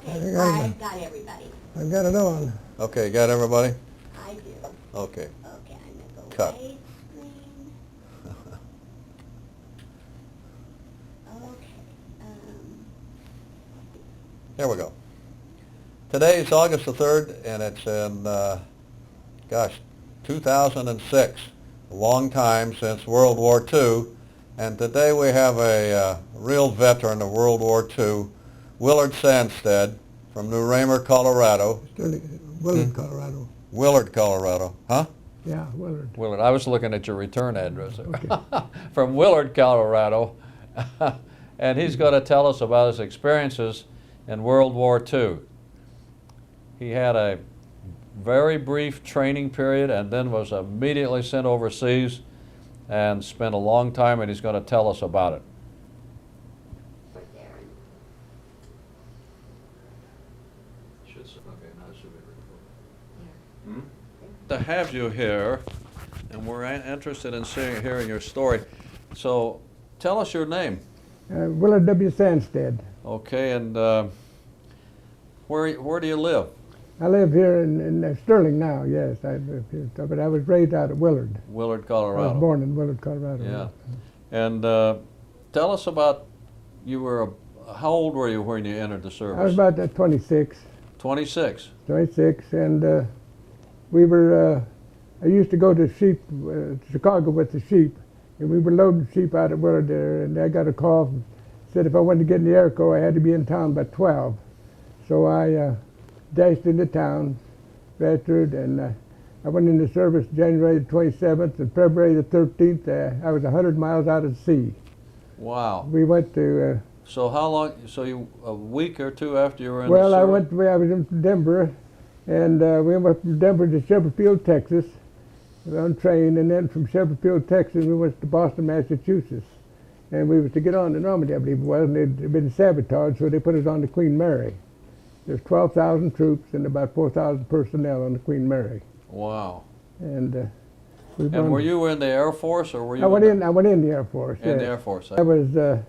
Okay, I've got everybody. I've got it on. Okay, got everybody? I do. Okay. Okay, I'm gonna go Cut. away screen. Okay. Here we go. Today is August the 3rd, and it's in, 2006. A long time since World War II. And today we have a real veteran of World War II, Willard Sandstead from New Raymer, Colorado. Willard, Colorado. Willard, Colorado. Huh? Yeah, Willard. Willard, I was looking at your return address. Okay. From Willard, Colorado. And he's going to tell us about his experiences in World War II. He had a very brief training period and then was immediately sent overseas and spent a long time, and he's going to tell us about it. For Darren. To have you here, and we're interested in hearing your story. So tell us your name. Willard W. Sandstead. Okay, and where do you live? I live here in Sterling now, yes. I live here, but I was raised out of Willard. Willard, I Colorado. was born in Willard, Colorado. Yeah. And tell us about, how old were you when you entered the service? I was about 26. 26. 26, and we were, I used to go to Chicago with the sheep, and we were loading sheep out at Willard there, and I got a call and said if I wanted to get in the Air Corps, I had to be in town by 12. So I dashed into town, registered, and I went into service January the 27th, and February the 13th, I was 100 miles out at sea. Wow. We went to... So how long, a week or two after you were in well, the I service? was in Denver, and we went from Denver to Shelbyville, Texas, on train, and then from Shelbyville, Texas, we went to Boston, Massachusetts. And we was to get on the Normandy, I believe it was, and they'd been sabotaged, so they put us on the Queen Mary. There's 12,000 troops and about 4,000 personnel on the Queen Mary. Wow. And And were you in the Air Force, or were you? I went in the Air Force. In yes. the Air Force. I was.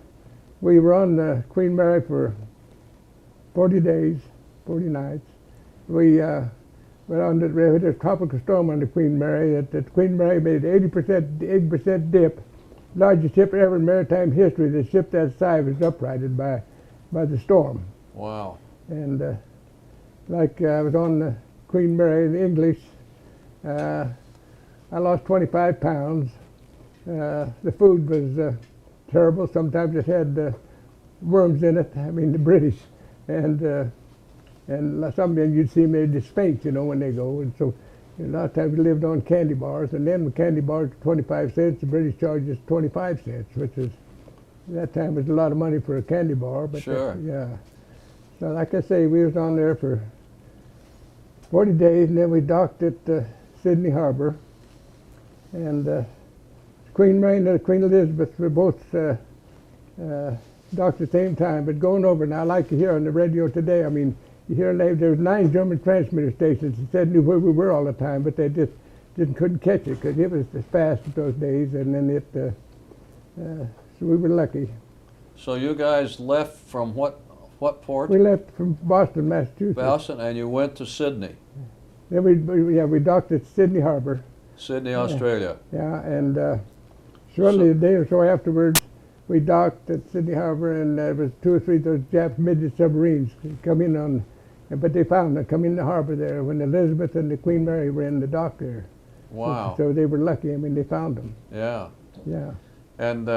We were on the Queen Mary for 40 days, 40 nights. We went on the tropical storm on the Queen Mary. The Queen Mary made 80% dip. Largest ship ever in maritime history. The ship that size was uprighted by the storm. Wow. And I was on the Queen Mary in English. I lost 25 pounds. The food was terrible. Sometimes it had worms in it. I mean, the British. And sometimes you'd see them, they just faint, when they go. And so a lot of times we lived on candy bars. And then with candy bars, 25 cents, the British charged us 25 cents, which is, at that time, was a lot of money for a candy bar. But sure. Yeah. So like I say, we was on there for 40 days, and then we docked at Sydney Harbor. And Queen Mary and Queen Elizabeth were both docked at the same time. But going over, now like you hear on the radio today, I mean, you hear there was 9 German transmitter stations that said knew where we were all the time, but they just couldn't catch it because it was fast those days, and then so we were lucky. So you guys left from what port? We left from Boston, Massachusetts. Boston, and you went to Sydney. Then we docked at Sydney Harbor. Sydney, Australia. Yeah, and shortly a day or so afterwards, we docked at Sydney Harbor, and there was 2 or 3 of those Jap midget submarines come in on, but they found them come in the harbor there when Elizabeth and the Queen Mary were in the dock there. Wow. So they were lucky. I mean, they found them. Yeah. Yeah. And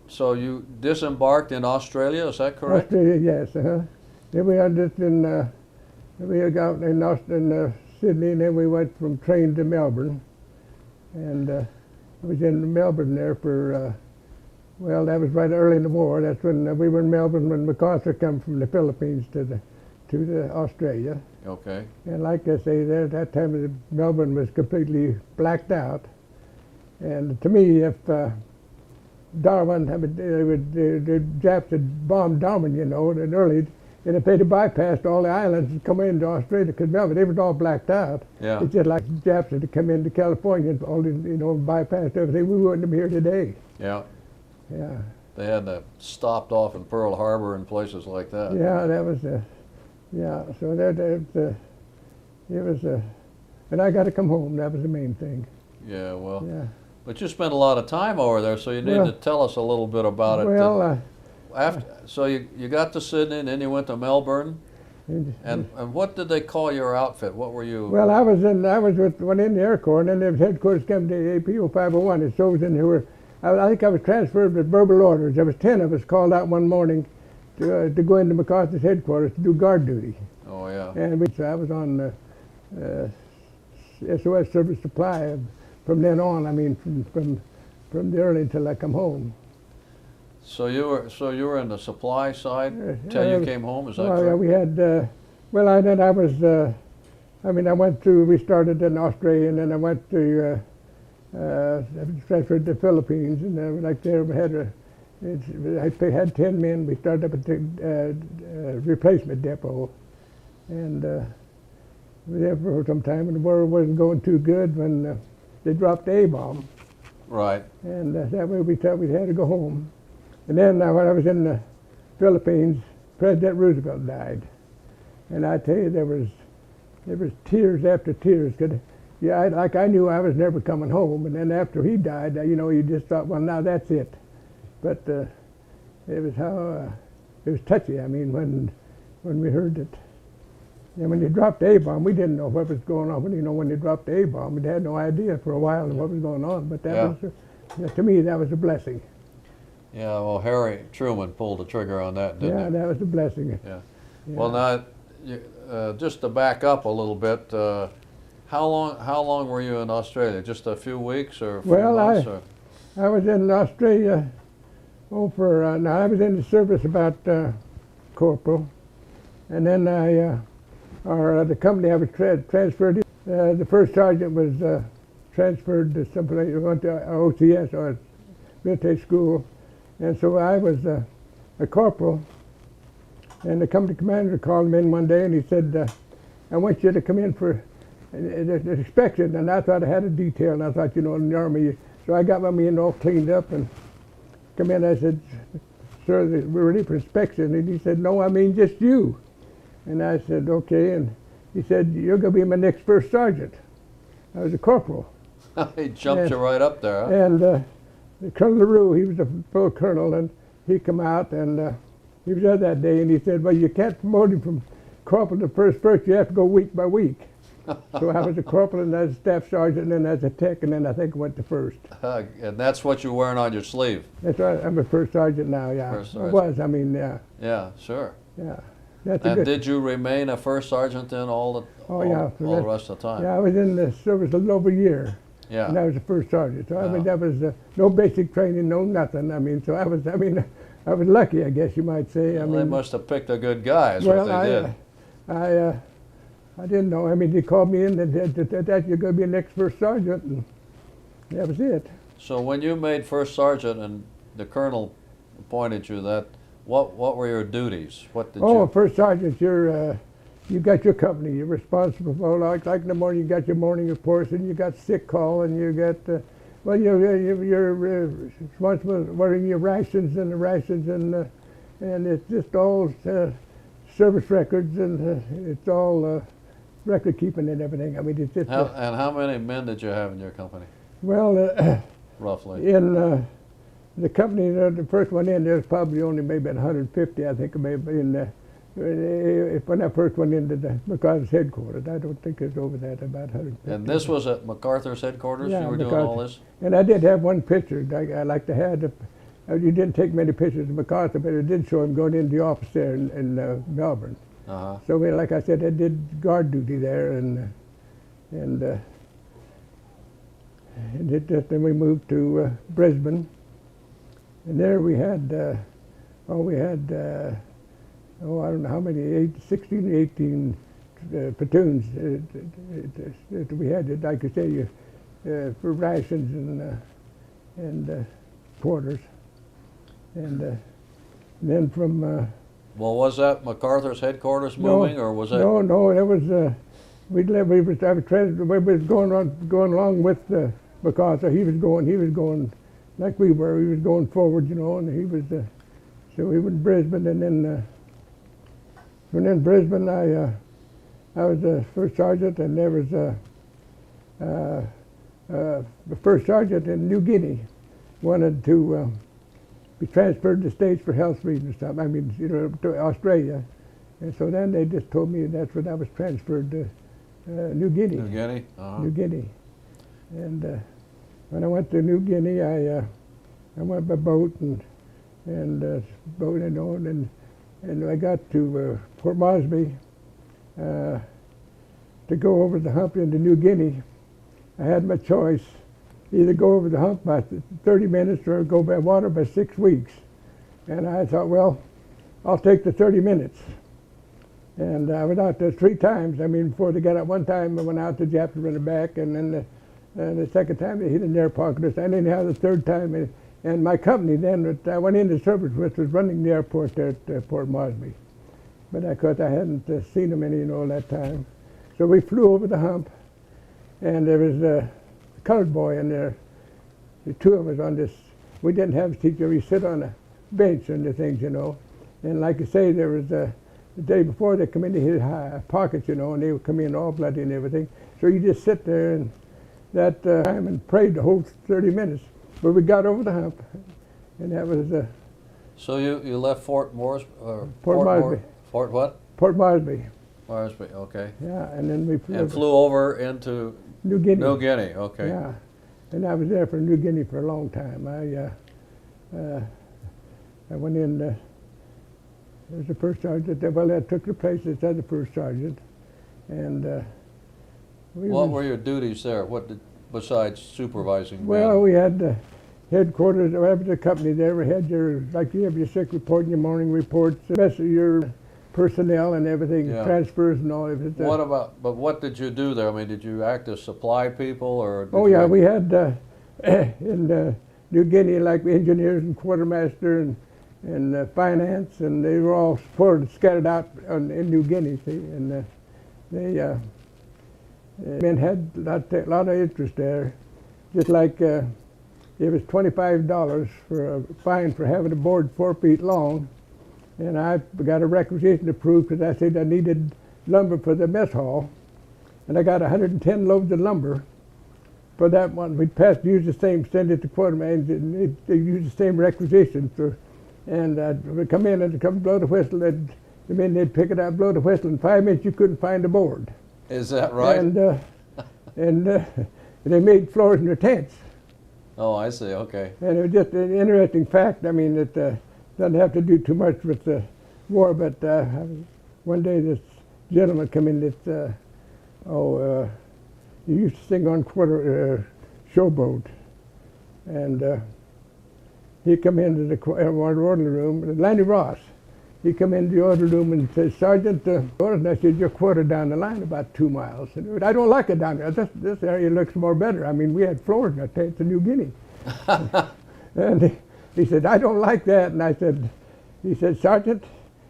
so you disembarked in Australia, is that correct? Australia, yes. Then we got in Sydney, and then we went from train to Melbourne. And I was in Melbourne there for, well, that was right early in the war. That's when we were in Melbourne when MacArthur came from the Philippines to Australia. Okay. And like I say, there at that time Melbourne was completely blacked out. And to me, if Darwin, the Japs had bombed Darwin, and early, and if they'd have bypassed all the islands and come into Australia, because Melbourne, they was all blacked out. Yeah. It's just like the Japs had come into California and all, bypassed everything. We wouldn't be here today. Yeah. Yeah. They had stopped off in Pearl Harbor and places like that. Yeah, that was Yeah, so it was, and I got to come home. That was the main thing. Yeah, well, Yeah. but you spent a lot of time over there, so you need Well- to tell us a little bit about it. Well, So you got to Sydney, and then you went to Melbourne, and what did they call your outfit? What were you? well, I was in the Air Corps, and then the headquarters came to APO 501, and so was in here. I think I was transferred with verbal orders. There was 10 of us called out one morning to go into MacArthur's headquarters to do guard duty. Oh yeah. And so I was on SOS Service Supply from then on. I mean, from the early until I come home. So you were in the supply side till you came home. Is that Well, yeah, correct? we had. I went through. We started in Australia, and then I went to. I transferred to the Philippines, and like there we had I had 10 men. We started up at the replacement depot, and we were there for some time. And the war wasn't going too good when they dropped the A-bomb, Right. and that way we thought we had to go home. And then when I was in the Philippines, President Roosevelt died, and I tell you there was tears after tears. I knew I was never coming home, and then after he died, you just thought, well, now that's it. But it was touchy. I mean, when we heard it, and when they dropped the A-bomb, we didn't know what was going on. But when they dropped the A-bomb, we had no idea for a while what was going on. But to me, that was a blessing. Yeah. Well, Harry Truman pulled the trigger on that, didn't he? Yeah, that was a blessing. Yeah. Yeah. Well, now, just to back up a little bit, how long were you in Australia? Just a few weeks or a few months? I was in Australia. I was in the service about corporal, and then the company I was transferred. The first sergeant was transferred to someplace. Went to OCS or military school, and so I was a corporal. And the company commander called me in one day, and he said, "I want you to come in for the inspection." And I thought I had a detail, and I thought, in the Army. So I got my men all cleaned up and come in. I said, "Sir, we're ready for inspection." And he said, "No, I mean just you." And I said, "Okay." And he said, "You're going to be my next first sergeant." I was a corporal. He jumped you right up there. Huh? And Colonel LaRue, he was a full colonel, and he come out, and he was there that day, and he said, "Well, you can't promote him from corporal to first. You have to go week by week." So I was a corporal, and as a staff sergeant, and then as a tech, and then I think I went to first. And that's what you're wearing on your sleeve. That's right. I'm a first sergeant now. Yeah, First I sergeant. was. I mean, yeah, Yeah, sure. yeah. That's a And good. did you remain a first sergeant then all the rest of the time? Yeah, I was in the service a little over a year, Yeah. and I was a first sergeant. So I mean, Wow. that was no basic training, no nothing. I mean, so I was. I mean, I was lucky, I guess you might say. I Well, they mean, must have picked a good guy, is well, what they did. I didn't know. I mean, they called me in and said that you're going to be next first sergeant, and that was it. So when you made first sergeant and the colonel appointed you, what were your duties? What did you? First sergeant, you got your company. You're responsible for like in the morning. You got your morning reports, and you got sick call, and you got you're responsible for wearing your rations and it's just all service records, and it's all record keeping and everything. I mean, it's just And how many men did you have in your company, well. roughly? In the company, the first one in, there's probably only maybe 150, I think, maybe when I first went into the MacArthur's headquarters. I don't think it's over that, about 150. And this was at MacArthur's headquarters? Yeah, You were doing all MacArthur. this? And I did have one picture I like to have. You didn't take many pictures of MacArthur, but it did show him going into the office there in Melbourne. Uh-huh. So, like I said, I did guard duty there, and then we moved to Brisbane, and there we had, I don't know how many, 16 or 18 platoons that we had, like I say, for rations and quarters, and then from. Well, was that MacArthur's headquarters moving, or was that? No, it was. We was going along with MacArthur. He was going like we were. He was going forward, and he was. So we went to Brisbane, and then When in Brisbane, I was a first sergeant, and there was the first sergeant in New Guinea wanted to be transferred to the States for health reasons. I mean, to Australia, and so then they just told me that's when I was transferred to New Guinea. New Guinea? New Guinea, and when I went to New Guinea, I went by boat and boat and I got to Port Moresby to go over the hump into New Guinea. I had my choice, either go over the hump by 30 minutes or go by water by 6 weeks. And I thought, well, I'll take the 30 minutes. And I went out there 3 times. I mean, before they got out one time, I went out to Japton and back, and then the second time they hit in their pocket. And anyhow, the third time, and my company then that I went into service with was running the airport there at Port Moresby. But of course, I hadn't seen them any all that time. So we flew over the hump, and there was a colored boy in there. The 2 of us on this. We didn't have a teacher. We sit on a bench and the things, And like I say, there was the day before they come into his pockets, and they would come in all bloody and everything. So you just sit there and that time and prayed the whole 30 minutes. But we got over the hump, and that was So you left Fort Morris, Port Moresby. Fort what? Port Moresby. Moresby, okay. Yeah, and then we Flew over into New Guinea. New Guinea, okay. Yeah, and I was there for New Guinea for a long time. I went in as the first sergeant. Well, I took the place as the first sergeant, and What were your duties there? Besides supervising? Well, men? we had the headquarters of the company there. We had you have your sick report and your morning reports, the rest of your personnel and everything, Yeah. transfers and all of it. But what did you do there? I mean, did you act as supply people, or? Did Oh you yeah, act- we had in New Guinea like engineers and quartermaster and finance, and they were all scattered out in New Guinea. See, and they men had a lot of interest there. Just like it was $25 for a fine for having a board 4 feet long, and I got a requisition approved because I said I needed lumber for the mess hall, and I got 110 loads of lumber for that one. We'd use the same, send it to quartermain, and they use the same requisition for, and we'd come in and come blow the whistle, and the men they'd pick it up, blow the whistle. In 5 minutes you couldn't find the board. Is that right? And they made floors in their tents. Oh, I see. Okay. And it was just an interesting fact. I mean, it doesn't have to do too much with the war, but one day this gentleman come in that, he used to sing on showboat. And he come into the orderly room, Lanny Ross. He come into the order room and says, Sergeant, and I said, your quarter down the line about 2 miles. And I don't like it down there. This area looks more better. I mean, we had floors in our tents in New Guinea. And he said, I don't like that. And he said, Sergeant,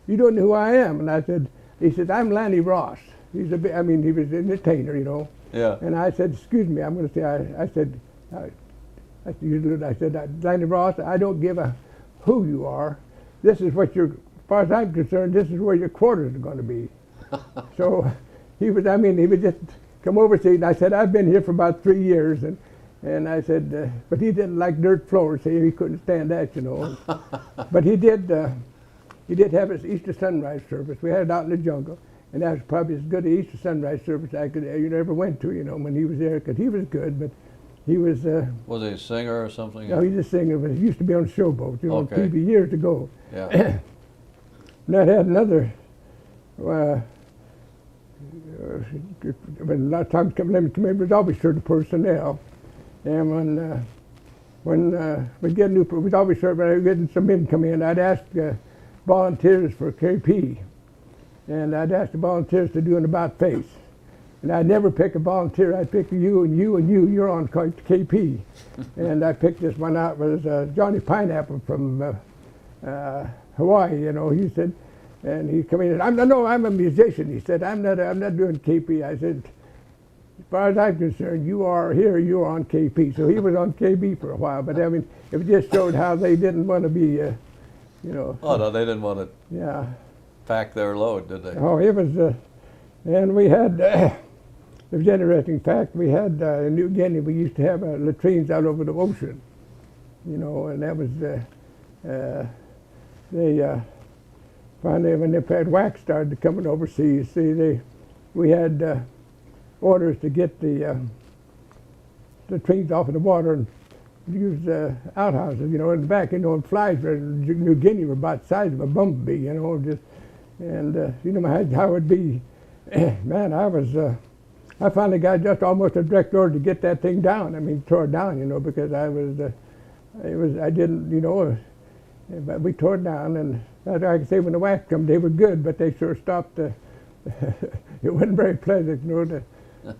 you don't know who I am. And he said, I'm Lanny Ross. He was an entertainer, Yeah. And I said, excuse me, I'm going to say, I said, Lanny Ross, I don't give a who you are. This is what you're, as far as I'm concerned, this is where your quarters are going to be. So he would just come over and I said, I've been here for about 3 years. And I said, but he didn't like dirt floors, so he couldn't stand that, But he did have his Easter sunrise service. We had it out in the jungle. And that was probably as good an Easter sunrise service I could ever went to, when he was there, because he was good, but he was... Was he a singer or something? No, he's a singer, but he used to be on Showboat, on Okay. TV years ago. Yeah. And I had another, when a lot of times come in, it was always certain personnel. And when we get new, we'd always start by getting some men come in. I'd ask volunteers for KP, and I'd ask the volunteers to do an about face. And I'd never pick a volunteer. I'd pick you and you and you. You're on KP. And I picked this one out. It was Johnny Pineapple from Hawaii. He said, and he come in and I'm a musician. He said, I'm not doing KP. I said, as far as I'm concerned, you are here. You're on KP. So he was on KB for a while. But I mean, it just showed how they didn't want to be, Oh no, they didn't want to Yeah. pack their load, did they? Oh, it was, and we had, it was an interesting fact, we had in New Guinea, we used to have latrines out over the ocean, you know, and that was, they, finally, when the wax started coming overseas, see, we had orders to get the latrines off of the water and use outhouses, you know, in the back, you know, and flies in New Guinea were about the size of a bumblebee, you know, just, and you know how it would be. Man, I finally got just almost a direct order to get that thing down. I mean, tore it down, you know, because I didn't, you know, but we tore it down, and I can say when the wax come, they were good, but they sure stopped. It wasn't very pleasant, you know,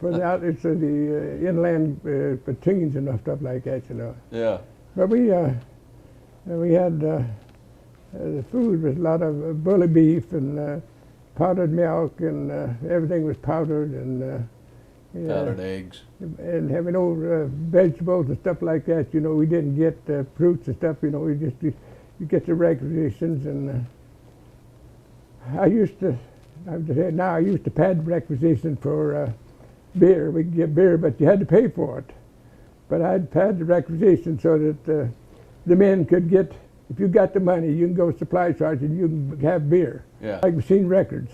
for the inland latrines and stuff like that, you know. Yeah. But we had the food was a lot of bully beef and powdered milk, and everything was powdered, and Powdered eggs. and having old vegetables and stuff like that. You know, we didn't get fruits and stuff. You know, we just you get the requisitions, and I used to pad requisitions for beer. We could get beer, but you had to pay for it. But I'd pad the requisition so that the men could get, if you got the money, you can go to supply charge and you can have beer. Yeah. Like Machine Records.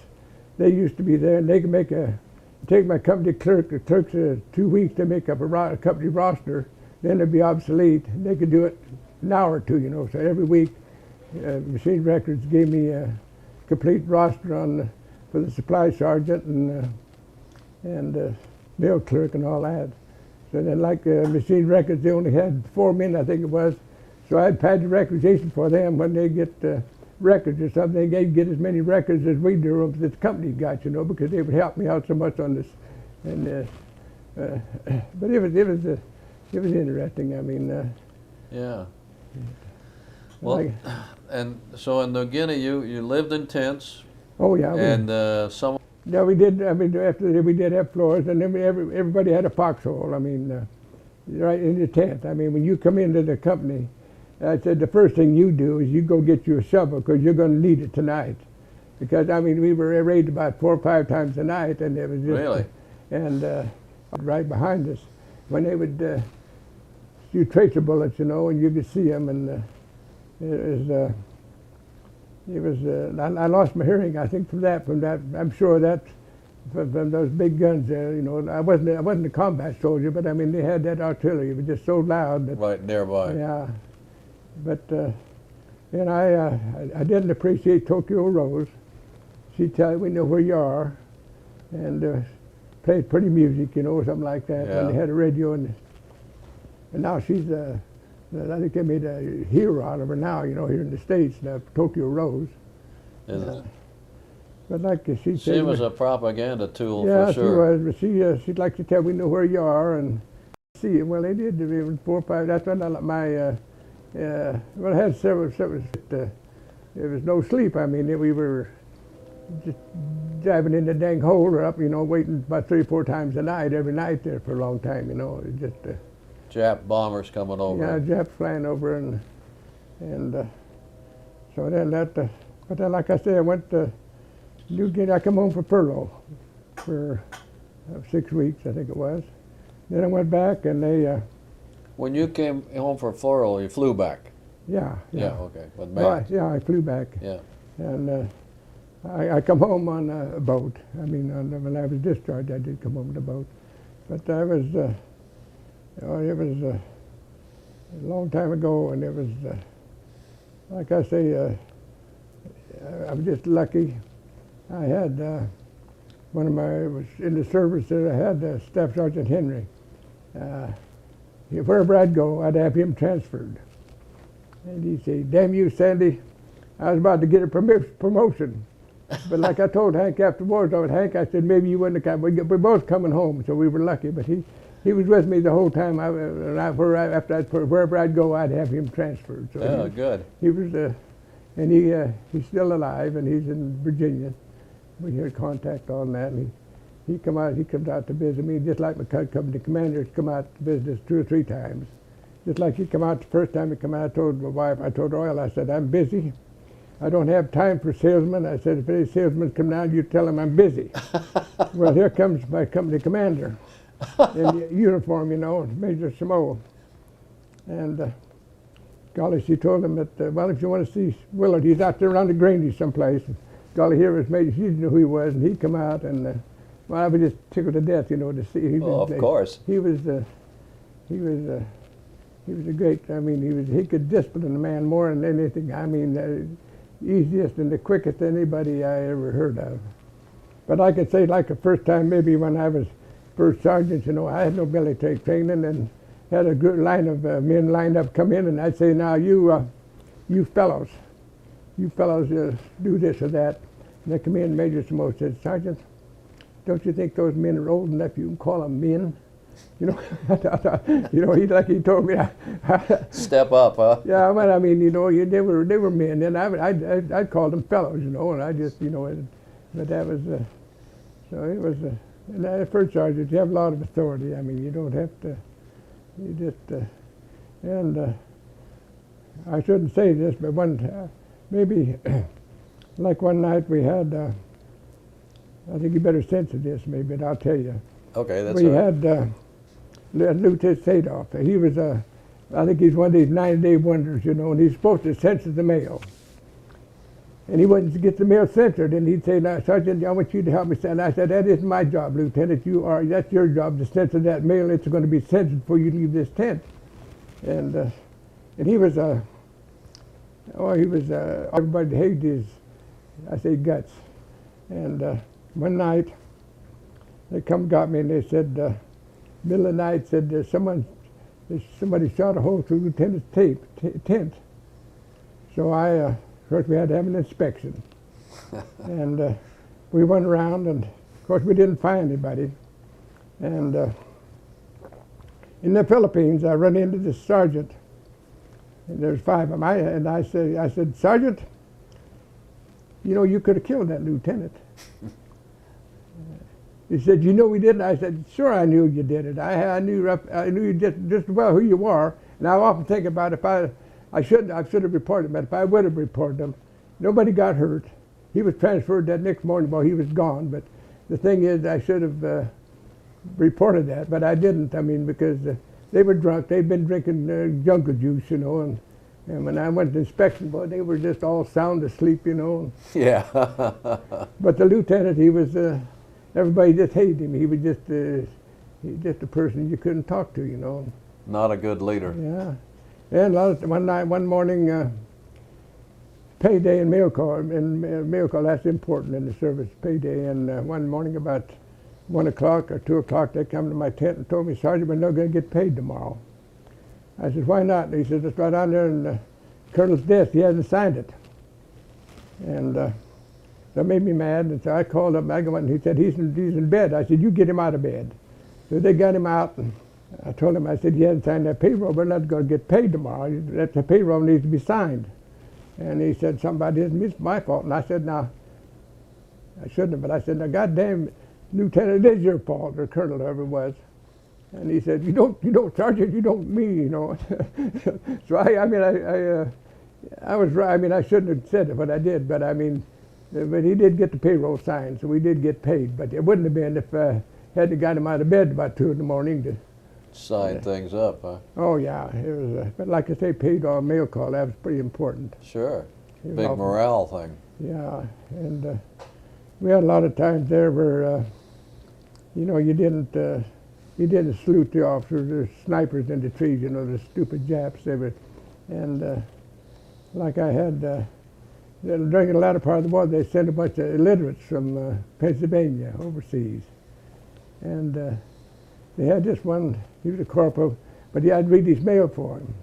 They used to be there, and they could take my company clerk, the clerk's 2 weeks to make up a company roster, then it'd be obsolete. They could do it an hour or two, you know. So every week, Machine Records gave me a complete roster for the supply sergeant and mail clerk and all that. So then, like Machine Records, they only had 4 men, I think it was. So I'd pad the requisition for them when they get records or something. They'd get as many records as we do that the company got, you know, because they would help me out so much on this. And but it was interesting. I mean, yeah. Well, like, and so in New Guinea, you lived in tents. oh yeah. And some. Yeah, we did. I mean, after we did have floors, and then everybody had a foxhole. I mean, right in the tent. I mean, when you come into the company, I said the first thing you do is you go get you a shovel because you're going to need it tonight. Because I mean, we were raided about 4 or 5 times a night, and it was just Really? And right behind us, when they would shoot tracer bullets, you know, and you could see them, and I lost my hearing, I think, from that. I'm sure that from those big guns there, you know. I wasn't a combat soldier, but I mean, they had that artillery. It was just so loud that, Right nearby. yeah. But and I didn't appreciate Tokyo Rose. She'd tell you, we know where you are, and played pretty music, you know, or something like that. Yeah. And they had a radio, and now she's I think they made a hero out of her now, you know, here in the States, now, Tokyo Rose. Is it? But like she said, She was a propaganda tool, yeah, for sure. she was. But she'd like to tell, we know where you are, and see. Well, they did. They were 4 or 5. That's when well, I had several. There was no sleep. I mean, we were just diving in the dang hole or up, you know, waiting about 3 or 4 times a night, every night there for a long time, you know. It just Jap bombers coming over. yeah, Japs flying over, and so then but then, like I said, I went to New Guinea. I come home for furlough for 6 weeks, I think it was. Then I went back, and they When you came home for furlough, you flew back. yeah. Okay. But Well, back. yeah, I flew back. Yeah. And I come home on a boat. I mean, when I was discharged, I did come home on a boat. But I was, it was a long time ago, and it was, like I say, I was just lucky. I had was in the service there, I had Staff Sergeant Henry. Wherever I'd go, I'd have him transferred. And he'd say, "Damn you, Sandy, I was about to get a promotion." But like I told Hank afterwards, Hank, I said, maybe you wouldn't have come. We're both coming home, so we were lucky. But he was with me the whole time. Wherever I'd go, I'd have him transferred. So Oh, good. he was, and he's still alive, and he's in Virginia. We had contact on that. And he comes out to visit me, just like my company commanders come out to visit us 2 or 3 times. Just like he come out the first time he come out, I told my wife, I told Royal, I said, I'm busy. I don't have time for salesmen. I said, if any salesmen come down, you tell them I'm busy. Well, here comes my company commander in uniform, you know, Major Samo. And golly, she told him that, well, if you want to see Willard, he's out there around the grange someplace. And golly, here was Major, she didn't know who he was, and he'd come out, and well, I was just tickled to death, you know, to see. He Oh, was, of course. He was a great, I mean, he could discipline a man more than anything. I mean, easiest and the quickest anybody I ever heard of. But I could say, like the first time, maybe when I was first sergeant, you know, I had no military training, and had a good line of men lined up come in, and I'd say, now you fellows do this or that. And they come in, Major Samo said, Sergeant, don't you think those men are old enough you can call them men? You know, you know, he told me. Step up, huh? Yeah, but I mean, you know, they were men, and I called them fellows, you know, and I just, you know, but that was, so it was, and as first sergeant, you have a lot of authority. I mean, you don't have to, you just, and I shouldn't say this, but maybe, like one night we had, I think you better censor this maybe, but I'll tell you. Okay, that's We all right. had Lieutenant Sadoff. He was, I think he's one of these 90-day wonders, you know, and he's supposed to censor the mail. And he wouldn't get the mail censored, and he'd say, now, Sergeant, I want you to help me. And I said, that isn't my job, Lieutenant. That's your job to censor that mail. It's going to be censored before you leave this tent. And he was, everybody hated his, I say, guts. And one night, they come got me, and they said, middle of the night, said, somebody shot a hole through Lieutenant's tent. So of course, we had to have an inspection. And we went around, and of course, we didn't find anybody. And in the Philippines, I run into this sergeant, and there's 5 of them. I said, Sergeant, you know, you could have killed that lieutenant. He said, you know we didn't? I said, sure I knew you did it. I knew you just well who you are. And I often think about if I should have reported him, but if I would have reported him, nobody got hurt. He was transferred that next morning while he was gone. But the thing is, I should have reported that, but I didn't. I mean, because they were drunk. They'd been drinking jungle juice, you know, and when I went to inspection, boy, they were just all sound asleep, you know. Yeah. But the lieutenant, he was, everybody just hated him. He was just a person you couldn't talk to, you know. Not a good leader. Yeah. And one morning, payday and mail call, that's important in the service, payday. And one morning about 1 o'clock or 2 o'clock, they come to my tent and told me, Sergeant, we're not going to get paid tomorrow. I said, why not? And he said, it's right on there in the colonel's desk. He hasn't signed it. And that made me mad. And so I called up, and he said, he's in bed. I said, you get him out of bed. So they got him out, and I told him, I said, he hasn't signed that payroll. We're not going to get paid tomorrow. The payroll needs to be signed. And he said, something about it. It's my fault. And I said, now, I shouldn't have, but I said, now, goddamn, Lieutenant, it is your fault, or Colonel, whoever it was. And he said, you don't, Sergeant, you don't mean, you know. So I was right. I mean, I shouldn't have said it, but I did. But I mean, but he did get the payroll signed, so we did get paid. But it wouldn't have been if I hadn't got him out of bed about 2 in the morning to Sign things up, huh? Oh yeah, it was. But like I say, paid on mail call. That was pretty important. Sure. It Big was morale thing. Yeah, and we had a lot of times there where, you know, you didn't salute the officers. There's snipers in the trees, you know, the stupid Japs. They were, and like I had during the latter part of the war, they sent a bunch of illiterates from Pennsylvania overseas, and they had this one. He was a corporal, but I'd read his mail for him,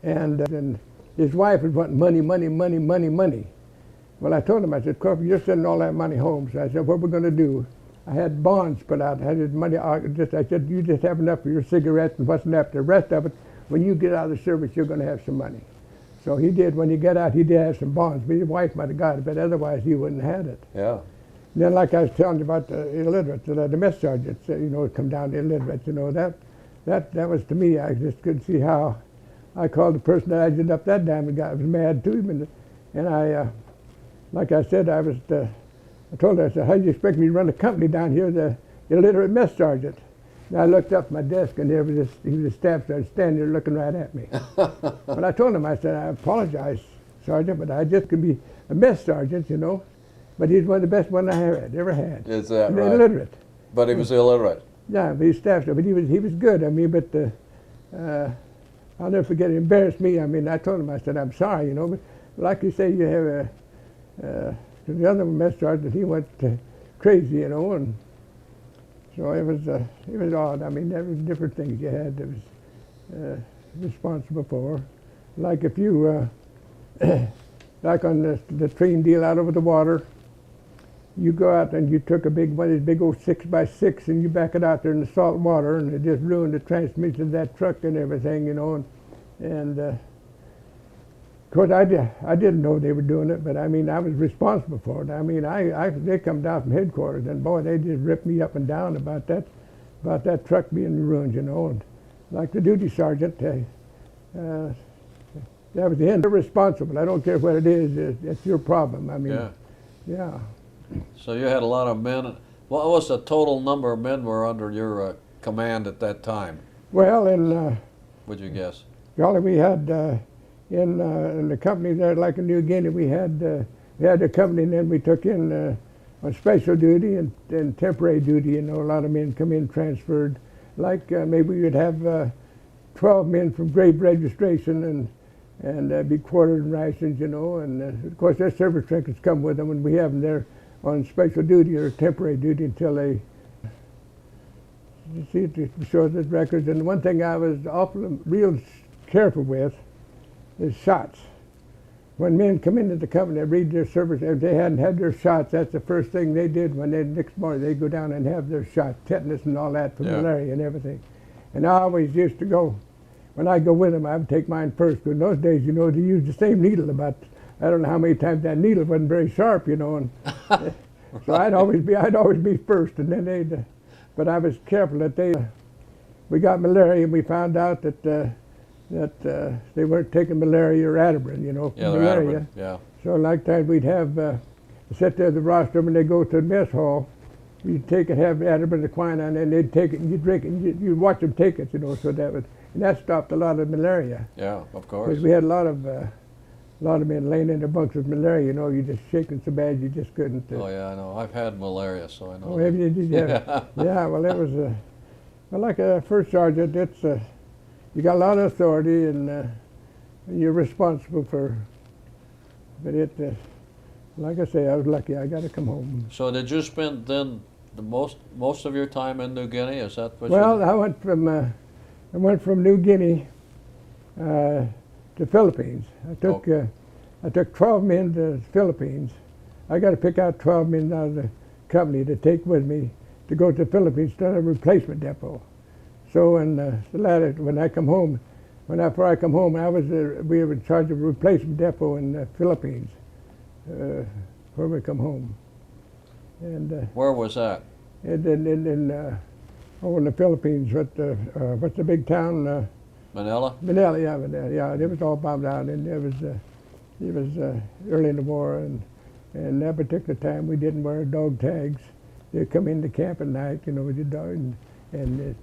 and his wife was wanting money. Well, I told him, I said, Corporal, you're sending all that money home. So I said, what we're going to do, I had bonds put out. I had his money. I said, you just have enough for your cigarettes and what's left. The rest of it, when you get out of the service, you're going to have some money. So he did. When he got out, he did have some bonds. But his wife might have got it, but otherwise he wouldn't have had it. Yeah. And then, like I was telling you about the illiterates, the mess sergeants, you know, come down to illiterates. You know, that was to me. I just couldn't see how I called the person that I did up that diamond guy. I was mad to him, and I, like I said, I told her, I said, how do you expect me to run a company down here, the illiterate mess sergeant? And I looked up at my desk, and there was the staff sergeant standing there looking right at me. But I told him, I said, I apologize, Sergeant, but I just could be a mess sergeant, you know. But he's one of the best ones I ever had. Is that and right? Illiterate. But he was illiterate. Yeah, but he's staff sergeant. But he was good. I mean, but I'll never forget. It embarrassed me. I mean, I told him, I said, I'm sorry, you know. But like you say, you have the other mess sergeant. He went crazy, you know, and so it was odd. I mean, there was different things you had that was responsible for. Like if you, like on the train deal out over the water, you go out and you took a big one, this big old 6x6, and you back it out there in the salt water, and it just ruined the transmission of that truck and everything, you know. And of course, I didn't know they were doing it, but I mean, I was responsible for it. I mean, they come down from headquarters, and boy, they just ripped me up and down about that truck being ruined, you know. And like the duty sergeant, that was the end. They're responsible. I don't care what it is. It's your problem. I mean, yeah. So you had a lot of men. What was the total number of men were under your command at that time? Well, in Would you guess? golly, we had in the company there, like in New Guinea, we had a company, and then we took in on special duty and temporary duty. You know, a lot of men come in transferred. Like maybe we would have 12 men from grave registration and be quartered in rations, you know. And of course, their service trinkets come with them, and we have them there on special duty or temporary duty until they see to show the records. And one thing I was real careful with is shots. When men come into the company, they read their service. If they hadn't had their shots, that's the first thing they did when they next morning they go down and have their shots, tetanus and all that for malaria and everything. And I always used to go. When I go with them, I would take mine first. Because in those days, you know, they used the same needle about. I don't know how many times that needle wasn't very sharp, you know, and so I'd always be first, and then they'd. But I was careful that we got malaria, and we found out that they weren't taking malaria or Atabrin, you know, for malaria. Atabrin, yeah. So like that, we'd have sit there at the rostrum, and they go to the mess hall. You'd take it, have Atabrin and quinine, and they'd take it, and you'd drink it, and you'd watch them take it, you know. So and that stopped a lot of malaria. Yeah, of course. Because we had a lot of men laying in their bunks with malaria, you know. You just shaking so bad you just couldn't. Oh yeah, I know. I've had malaria, so I know. Oh, maybe you did. Yeah. Yeah. Well, it was well, like a first sergeant. It's you got a lot of authority, and you're responsible for. But like I say, I was lucky. I got to come home. So did you spend then the most of your time in New Guinea? Is that what? Well, I went from New Guinea to Philippines. I took 12 men to the Philippines. I got to pick out 12 men out of the company to take with me to go to the Philippines to a replacement depot. So when I come home, before I come home, we were in charge of a replacement depot in the Philippines. Before we come home. And where was that? In the Philippines. What's the big town? Manila? Manila, yeah, yeah. It was all bombed out, and it was early in the war, and that particular time we didn't wear dog tags. They'd come into camp at night, you know, with the dog, and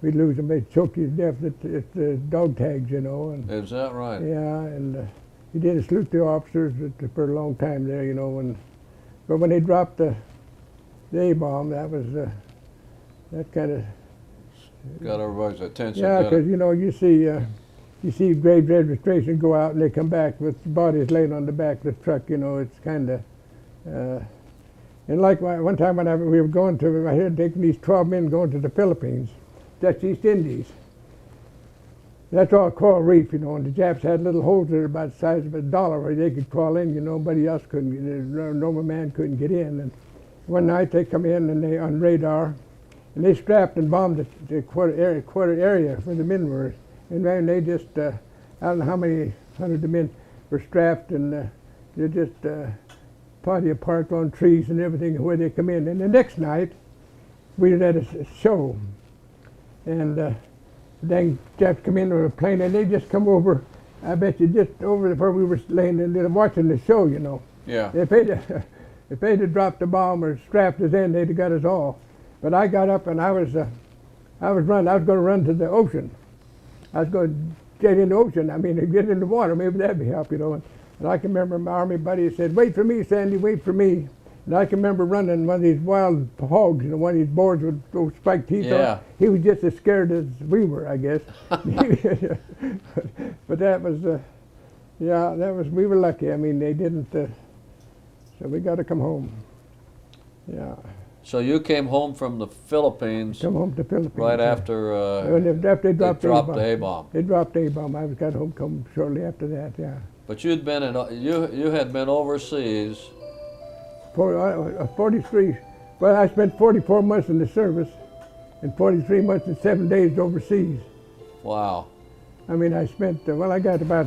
we'd lose them. They'd choke you to death at the dog tags, you know. And, is that right? Yeah, and he didn't salute the officers for a long time there, you know. But when they dropped the A-bomb, that was that kind of got everybody's attention. Yeah, because you know you see grave registration go out and they come back with bodies laying on the back of the truck. You know, it's kind of and like one time when we were going to, I had taken these 12 men going to the Philippines, that's East Indies. That's all coral reef, you know, and the Japs had little holes that are about the size of $1 where they could crawl in, you know, nobody else couldn't, no normal man couldn't get in. And one night they come in and they on radar, and they strapped and bombed the quarter area where the men were. And then they just, I don't know how many hundreds of men were strapped, and they just party apart on trees and everything where they come in. And the next night, we were at a show. And dang Japs come in on a plane, and they just come over. I bet you just over where we were laying and watching the show, you know. Yeah. If they'd have dropped the bomb or strapped us in, they'd have got us off. But I got up and I was running. I was going to run to the ocean. I was going to get in the ocean. I mean, get in the water. Maybe that'd be help, you know. And I can remember my army buddy said, "Wait for me, Sandy. Wait for me." And I can remember running one of these wild hogs, you know, one of these boars with those spiked teeth on. Yeah. He was just as scared as we were, I guess. But that was, yeah, that was. We were lucky. I mean, they didn't. So we got to come home. Yeah. So you came home from the Philippines Come home to the Philippines. right yeah. after After they dropped the A-bomb. They dropped the A-bomb. I got home come shortly after that. Yeah. But you'd been you had been overseas. 43. Well, I spent 44 months in the service, and 43 months and 7 days overseas. Wow. I mean, I spent. Well, I got about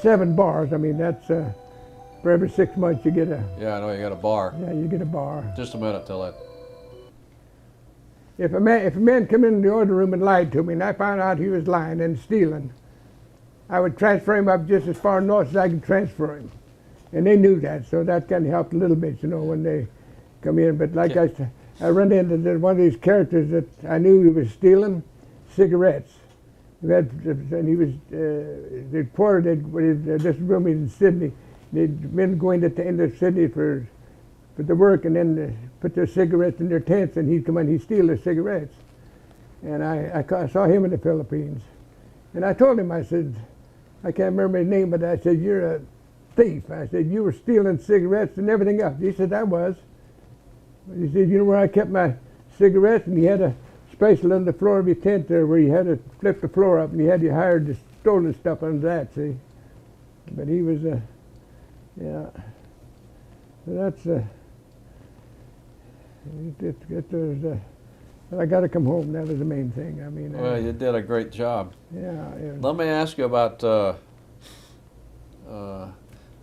7 bars. I mean, that's for every 6 months you get a. Yeah, I know you got a bar. Yeah, you get a bar. Just a minute till that. If a man come in the order room and lied to me, and I found out he was lying and stealing, I would transfer him up just as far north as I could transfer him. And they knew that, so that kind of helped a little bit, you know, when they come in. But like I run into one of these characters that I knew he was stealing cigarettes. And he was, they quartered this room in Sydney. They'd been going into Sydney for the work, and then put their cigarettes in their tents, and he'd come in, he'd steal their cigarettes. And I saw him in the Philippines. And I told him, I said, I can't remember his name, but I said, "You're a thief." I said, "You were stealing cigarettes and everything else." He said, "I was." He said, "You know where I kept my cigarettes?" And he had a space on the floor of his tent there where he had to flip the floor up, and he had to hire the stolen stuff under that, see. But he was, yeah. So that's, I got to come home. That was the main thing. I mean. Well, you did a great job. Yeah. Let me ask you about.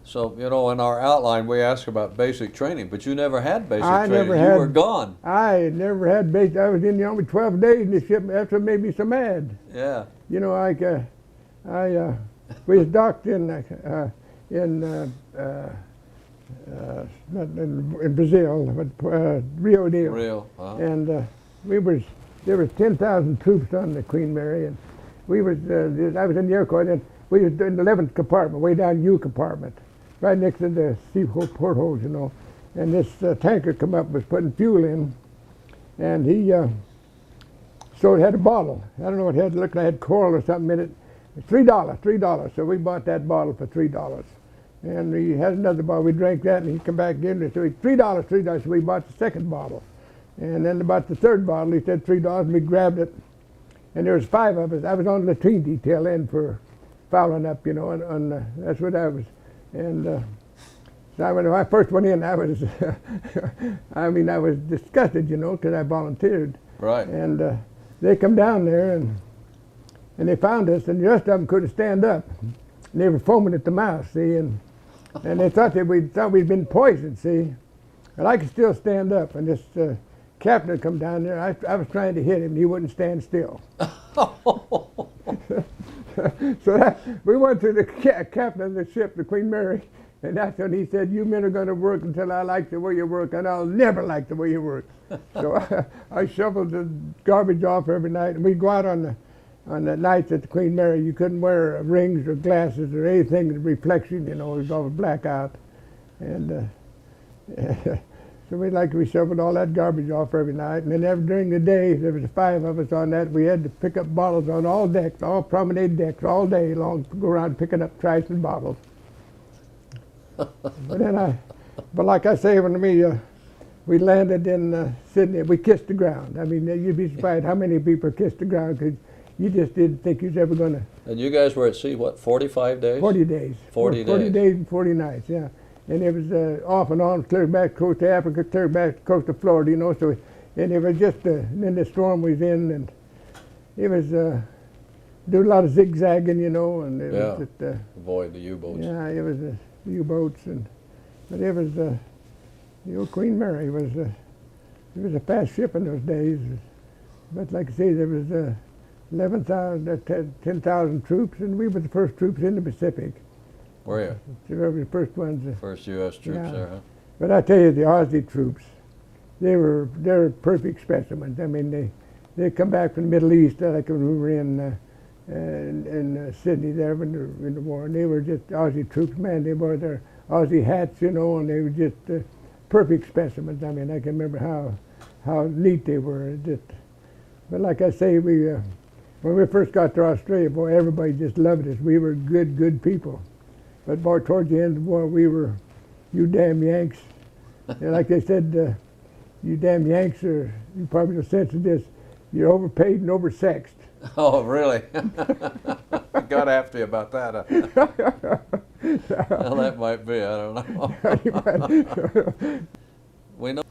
So you know, in our outline, we ask about basic training, but you never had basic training. Never you had. were gone. I never had basic. I was in the Army 12 days, and the ship. That's what made me so mad. Yeah. You know, we was docked in not in Brazil, but Rio de Real. Uh-huh. And there was 10,000 troops on the Queen Mary, and I was in the Air Corps, and we was in the 11th compartment, way down U compartment, right next to the sea portholes, you know. And this tanker come up, was putting fuel in, and he so it had a bottle. I don't know what it had. Looked like it had coral or something in it. $3. So we bought that bottle for $3. And he had another bottle. We drank that, and he come back in and said, $3. So we bought the second bottle. And then about the third bottle, he said $3, and we grabbed it. And there was 5 of us. I was on the latrine detail then for fouling up, you know, and that's what I was. And so when I first went in, I was, I mean, I was disgusted, you know, because I volunteered. Right. And they come down there, and they found us, and the rest of them couldn't stand up. And they were foaming at the mouth, see, and they thought we'd been poisoned, see. But I could still stand up, and this captain had come down there. I was trying to hit him, and he wouldn't stand still. So we went to the captain of the ship, the Queen Mary, and that's when he said, "You men are going to work until I like the way you work, and I'll never like the way you work." So I shoveled the garbage off every night, and we'd go out on the nights at the Queen Mary. You couldn't wear rings or glasses or anything, the reflection, you know, it was all blackout. And so we shoveled all that garbage off every night. And then during the day, there was 5 of us on that. We had to pick up bottles on all decks, all promenade decks, all day long, go around picking up trash and bottles. But like I say, when we landed in Sydney, we kissed the ground. I mean, you'd be surprised how many people kissed the ground, because you just didn't think you was ever going to. And you guys were at sea, what, 45 days? 40 days. 40 days. 40 days and 40 nights, yeah. And it was off and on, clear back coast to Africa, clear back coast to Florida, you know. So, and it was just, and then the storm was in, and it was, do a lot of zigzagging, you know. And it was just, avoid the U-boats. Yeah, it was the U-boats, but it was, the old Queen Mary was, it was a fast ship in those days. But like I say, there was 10,000 troops, and we were the first troops in the Pacific. Were you? We were the first ones. First U.S. troops Yeah. there, huh? But I tell you, the Aussie troops, they're perfect specimens. I mean, they come back from the Middle East, like when we were in Sydney there in the war, and they were just Aussie troops. Man, they wore their Aussie hats, you know, and they were just perfect specimens. I mean, I can remember how neat they were. But like I say, when we first got to Australia, boy, everybody just loved us. We were good people. But boy, towards the end of the war, we were, you damn Yanks. And like they said, you damn Yanks are, you probably know sense of this, you're overpaid and oversexed. Oh, really? I got after you about that. Well, that might be. I don't know. We know.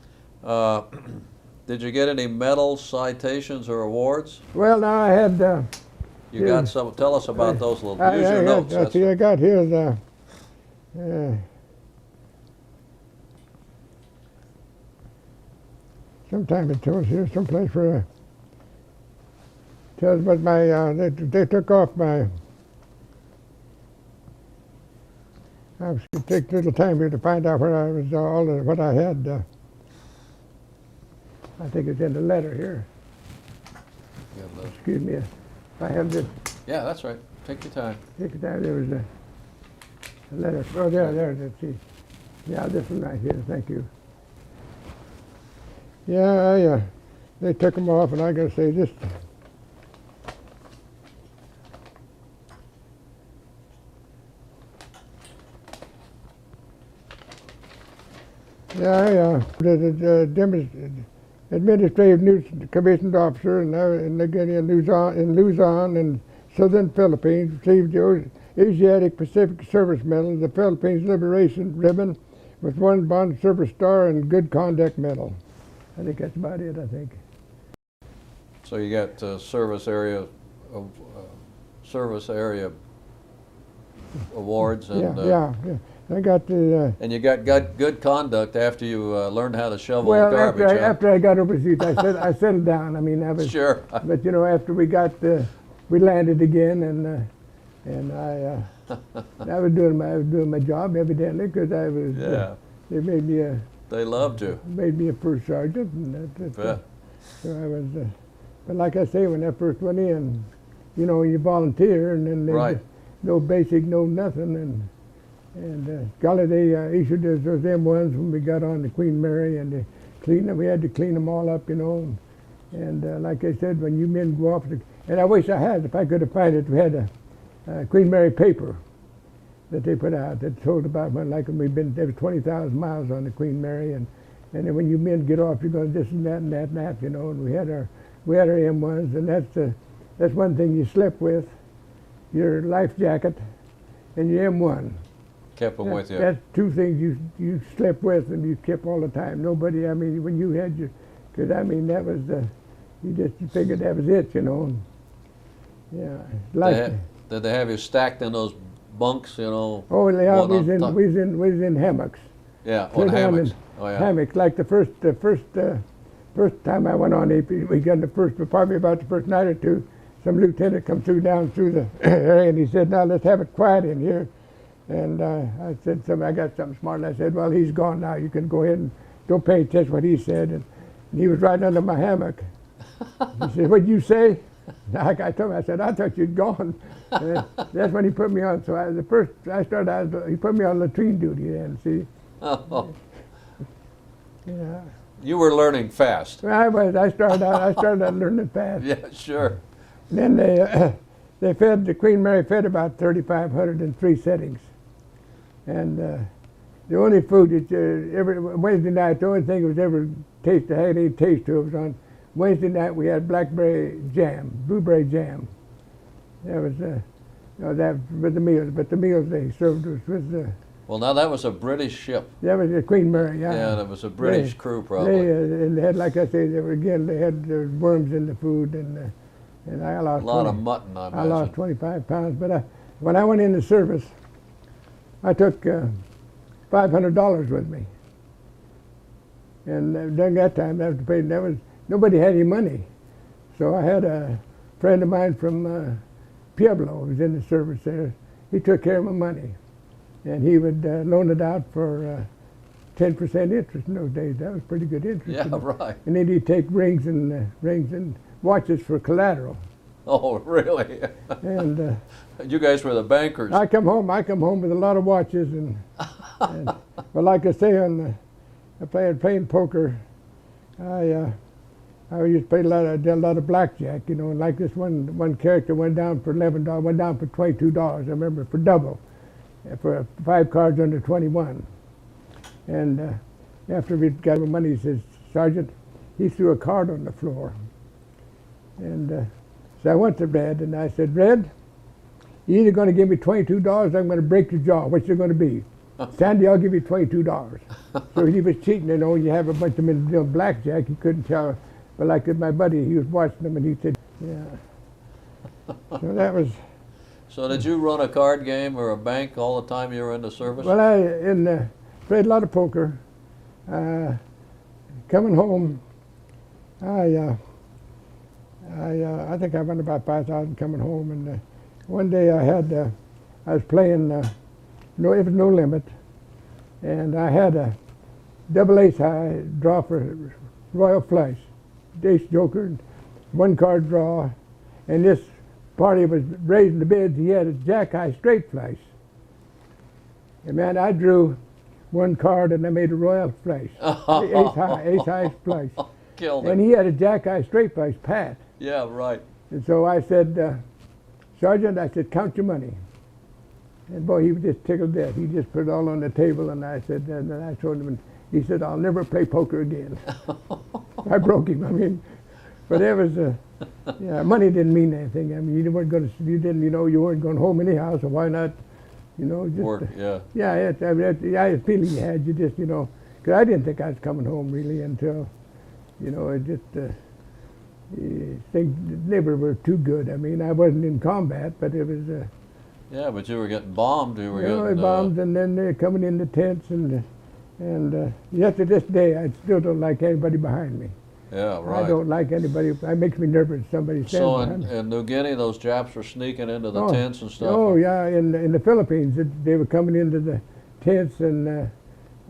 Did you get any medals, citations, or awards? Well, now I had. You got some. Tell us about those little. Use your notes. I got here the. Sometime it tells here someplace where. Tells what my they took off my. I was gonna take a little time here to find out where I was what I had. I think it's in the letter here. Excuse me, if I have this. Yeah, that's right. Take your time. Take your time. There was a letter. Oh, there. Let's see. Yeah, this one right here. Thank you. Yeah, they took them off, and I gotta say this. Yeah, the administrative news commissioned officer and again in Luzon and Southern Philippines received the Asiatic Pacific Service Medal, the Philippines Liberation Ribbon, with 1 Bond Service Star and Good Conduct Medal. I think that's about it. I think. So you got service area awards and. Yeah. I got the. And you got good conduct after you learned how to shovel garbage. Well, after I got overseas, I settled down. I mean, I was. Sure. But you know, after we landed again, and I was doing my job evidently because I was. Yeah. They made me They loved you. Made me a first sergeant, and Yeah. so I was. But like I say, when I first went in, you know, you volunteer, and then Right. no basic, no nothing, and golly, they issued those M1s when we got on the Queen Mary, and they cleaned them. We had to clean them all up, you know. And like I said, when you men go off, and I wish I had, if I could have found it, we had a Queen Mary paper that they put out that told about when, like when there was 20,000 miles on the Queen Mary, and then when you men get off, you're going this and that and that and that, you know. And we had our M1s, and that's one thing you slept with, your life jacket and your M1. Kept them with you. That's 2 things you slept with and you kept all the time. Nobody, I mean, when you had your, because I mean, that was you just figured that was it, you know. Yeah. Did they have you stacked in those bunks, you know? Oh, yeah, one we on top? was in hammocks. Yeah, Put on on hammocks. in Oh, yeah. Hammocks, like the first time I went on AP, we got probably about the first night or two, some lieutenant come down through the area, and he said, now let's have it quiet in here. And I said, I got something smart, and I said, well, he's gone now. You can go ahead and don't pay attention to what he said. And he was right under my hammock. He said, what'd you say? I told him, I said, I thought you'd gone. That's when he put me on. So he put me on latrine duty then, see. Oh, Yeah. you were learning fast. I was. I started out learning fast. Yeah, sure. And then they fed, the Queen Mary fed about 3,500 in 3 settings. And the only food that every Wednesday night, the only thing that was ever had any taste to it was on Wednesday night we had blackberry jam, blueberry jam. That was that was the meals, but the meals they served us was Well, now that was a British ship. that was the Queen Mary. Yeah, Yeah, that was a British crew, probably. and they had, like I say, they had worms in the food, and I lost A lot of mutton, I I imagine. lost 25 pounds. But when I went into service, I took $500 with me. And during that time, nobody had any money. So I had a friend of mine from Pueblo who was in the service there. He took care of my money, and he would loan it out for 10% interest in those days. That was pretty good interest. Yeah, right. And then he'd take rings and watches for collateral. Oh, really? And You guys were the bankers. I come home with a lot of watches, and but like I say, playing poker, I used to play did a lot of blackjack, you know. And like this one character went down for $11, went down for $22. I remember for double, for 5 cards under 21. And after we got the money, he says, "Sergeant," he threw a card on the floor. And so I went to Red, and I said, "Red, you're either going to give me $22 or I'm going to break your jaw. What's it going to be?" "Sandy, I'll give you $22. So he was cheating, you know. You have a bunch of men doing blackjack, you couldn't tell. But like my buddy, he was watching them, and he said, "Yeah." So that was. So did you run a card game or a bank all the time you were in the service? Well, I played a lot of poker. Coming home, I think I won about 5,000 coming home. And one day I was playing. It was no limit, and I had a double ace high draw for royal flush, ace joker, 1 card draw, and this party was raising the bids. He had a jack high straight flush, and man, I drew 1 card and I made a royal flush, ace high flush, Killed him. and he had a jack high straight flush, pat. Yeah, right. And so I said, "Sergeant," I said, "count your money." And boy, he was just tickled to death. He just put it all on the table, and I said, and I told him, and he said, "I'll never play poker again." I broke him. I mean, but it was, yeah, money didn't mean anything. I mean, you weren't going to, you weren't going home anyhow, so why not, just Work, yeah. Yeah, I had a feeling you had. You just, because I didn't think I was coming home really until, it just. Things never were too good. I mean, I wasn't in combat, but it was. Yeah, but you were getting bombed. You were getting bombed, and then they're coming in the tents, and yet to this day, I still don't like anybody behind me. Yeah, right. I don't like anybody. It makes me nervous. Somebody stands So behind me. in New Guinea, those Japs were sneaking into the tents and stuff. Oh yeah, in the Philippines, they were coming into the tents, and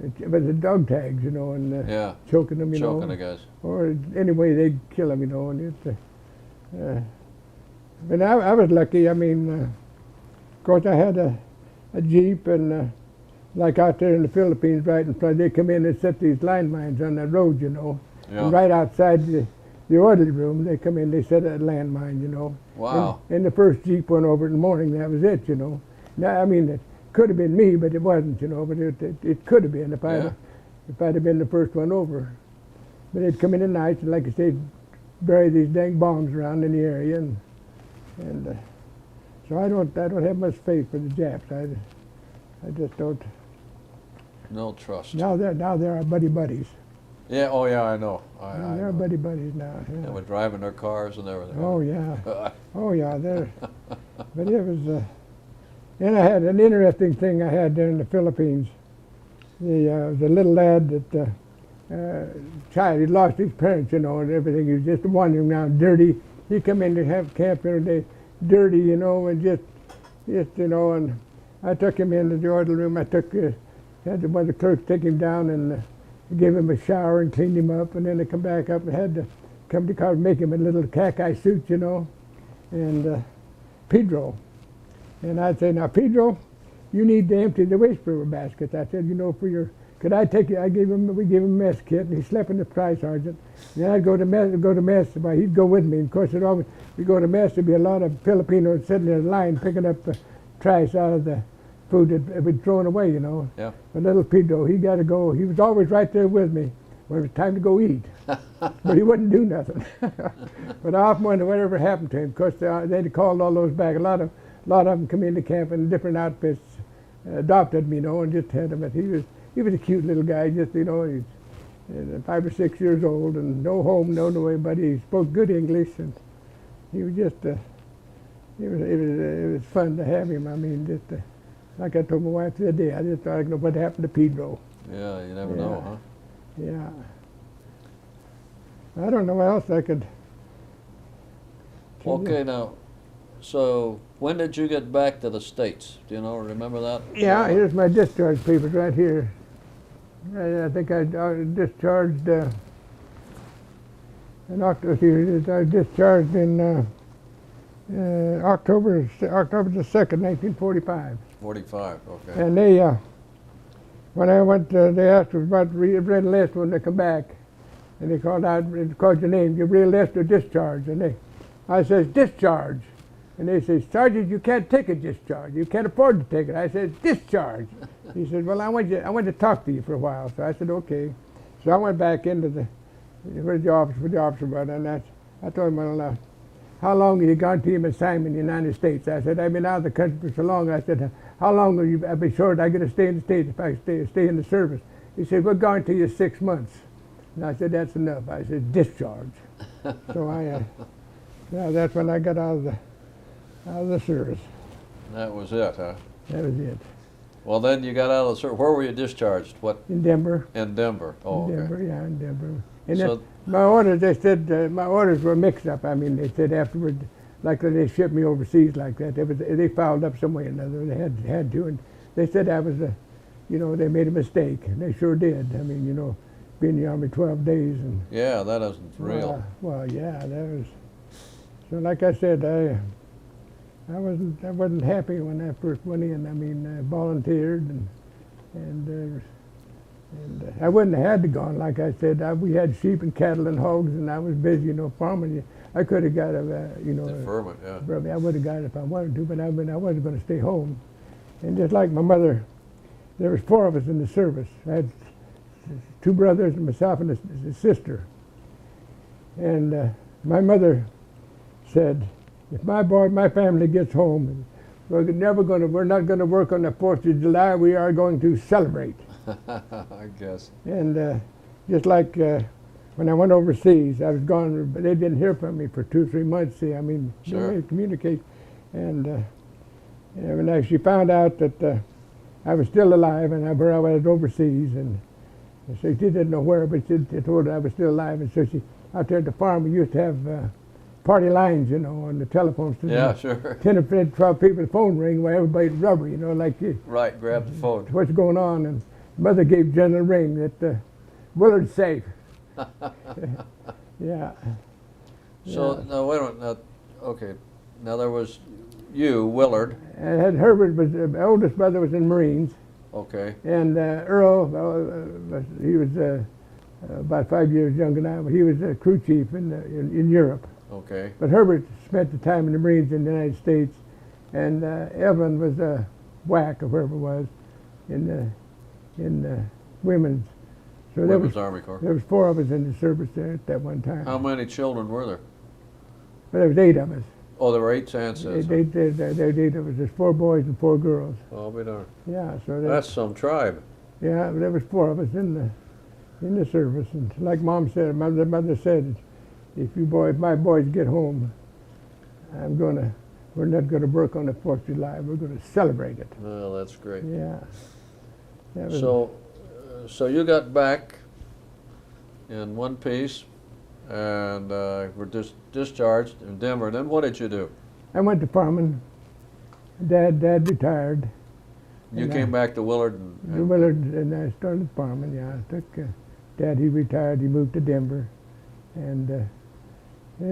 it was the dog tags, and Yeah. choking them, Choking the guys. or anyway they'd kill them, and it. But I was lucky. I mean, of course, I had a Jeep, and like out there in the Philippines, right in front, they come in and set these landmines on the road, Yeah. and right outside the orderly room, they come in, they set a landmine, Wow. And the first Jeep went over in the morning. That was it, Now, I mean, it could have been me, but it wasn't, But it could have been if I'd have been the first one over. But they'd come in at night, and like I said, bury these dang bombs around in the area, and so I don't have much faith for the Japs. I just don't. No trust. Now they're our buddies. Yeah. Oh, yeah. I know. Now they're know. buddies now. They Yeah. were driving their cars and everything. Oh yeah. Oh yeah. They're. But it was. And I had an interesting thing I had there in the Philippines. The little lad that child, he lost his parents, and everything. He was just wandering around dirty. He come in to have camp every day, dirty, and just, and I took him into the orderly room. I had one of the clerks take him down and give him a shower and cleaned him up, and then they come back up and had to come to car and make him a little khaki suit, and Pedro. And I'd say, "Now, Pedro, you need to empty the waste paper baskets." I said, could I take it? We gave him a mess kit, and he slept in the fry sergeant. And then I'd go to mess. Well, he'd go with me. And of course, we go to mess. There'd be a lot of Filipinos sitting in a line picking up the trash out of the food that we'd thrown away, Yeah. But little Pedro, he got to go. He was always right there with me when it was time to go eat. But he wouldn't do nothing. But I often wonder whatever happened to him. Of course, they'd called all those back. A lot of them come into camp in different outfits, adopted me, and just had him. But he was a cute little guy, just, he's 5 or 6 years old, and no home, no anybody. He spoke good English, and he was just, it was fun to have him. I mean, just, like I told my wife the other day, I just thought I didn't know what happened to Pedro. Yeah, you never know, huh? Yeah. I don't know what else I could. Okay, now, so when did you get back to the States? Do you know, remember that? Yeah, here's my discharge papers right here. I think I discharged in October. Here it is. I discharged in October the 2nd, 1945. 45, okay. And they, when I went, they asked me about read list when they come back, and they called your name, you read list or discharge, and I says discharge, and they says, Sergeant, you can't take a discharge, you can't afford to take it. I said discharge. He said, well, I want to talk to you for a while. So I said, okay. So I went back into where the officer was, and I told him, well, how long have you gone to your assignment in the United States? I said, I've been out of the country for so long. I said, how long will you, I'll be sure I get to stay in the States if I stay in the service? He said, we're going to you 6 months. And I said, that's enough. I said, discharge. So yeah, that's when I got out of the service. That was it, huh? That was it. Well, then you got out of the service. Where were you discharged? What? In Denver. In Denver. Oh, In Denver, okay. yeah, in Denver. And So- then my orders, they said, my orders were mixed up. I mean, they said afterward, like they shipped me overseas like that. They fouled up some way or another. They had to, and they said I was they made a mistake, and they sure did. I mean, been in the Army 12 days, and Yeah, that isn't real. well, yeah, that was. So, like I said, I wasn't happy when I first went in. I mean, I volunteered, and I wouldn't have had to gone. Like I said, we had sheep and cattle and hogs, and I was busy, farming. I could have got Deferment, yeah. probably I would have got it if I wanted to, but I wasn't going to stay home. And just like my mother, there was 4 of us in the service. I had 2 brothers and myself and a sister. And my mother said, if my family gets home, we're not going to work on the 4th of July. We are going to celebrate. I guess. And just like when I went overseas, I was gone, but they didn't hear from me for 2 or 3 months. See, I mean, no Sure. way to communicate. And when she found out that I was still alive and I was overseas, and so she didn't know where, but she told her I was still alive. And so out there at the farm, we used to have party lines, on the telephones. Yeah, sure. 10 or 12 people, the phone ring while everybody's rubber, like this. Right, grab the phone. What's going on? And Mother gave General a ring that Willard's safe. Yeah. So, now, wait a minute. Now, okay. Now, there was you, Willard. And had Herbert was the oldest brother was in Marines, Okay. and Earl, he was about 5 years younger than I, but he was a crew chief in Europe. Okay. But Herbert spent the time in the Marines in the United States, and Evelyn was a WAC or wherever it was in women's. So Women's Army Corps. there was 4 of us in the service there at that one time. How many children were there? But there was 8 of us. Oh, there were 8 Sandsteads. There were 8 of us. There's 4 boys and 4 girls. I'll be darned. Yeah, so That's some tribe. yeah, there was 4 of us in the service, and like Mom said, mother said, if my boys get home, we're not gonna work on the 4th of July. We're gonna celebrate it. Well, that's great. Yeah. That was- So you got back in one piece and were discharged in Denver. Then what did you do? I went to farming. Dad retired. You And came back to Willard and Willard, and I started farming. Yeah, I took Dad. He retired. He moved to Denver, and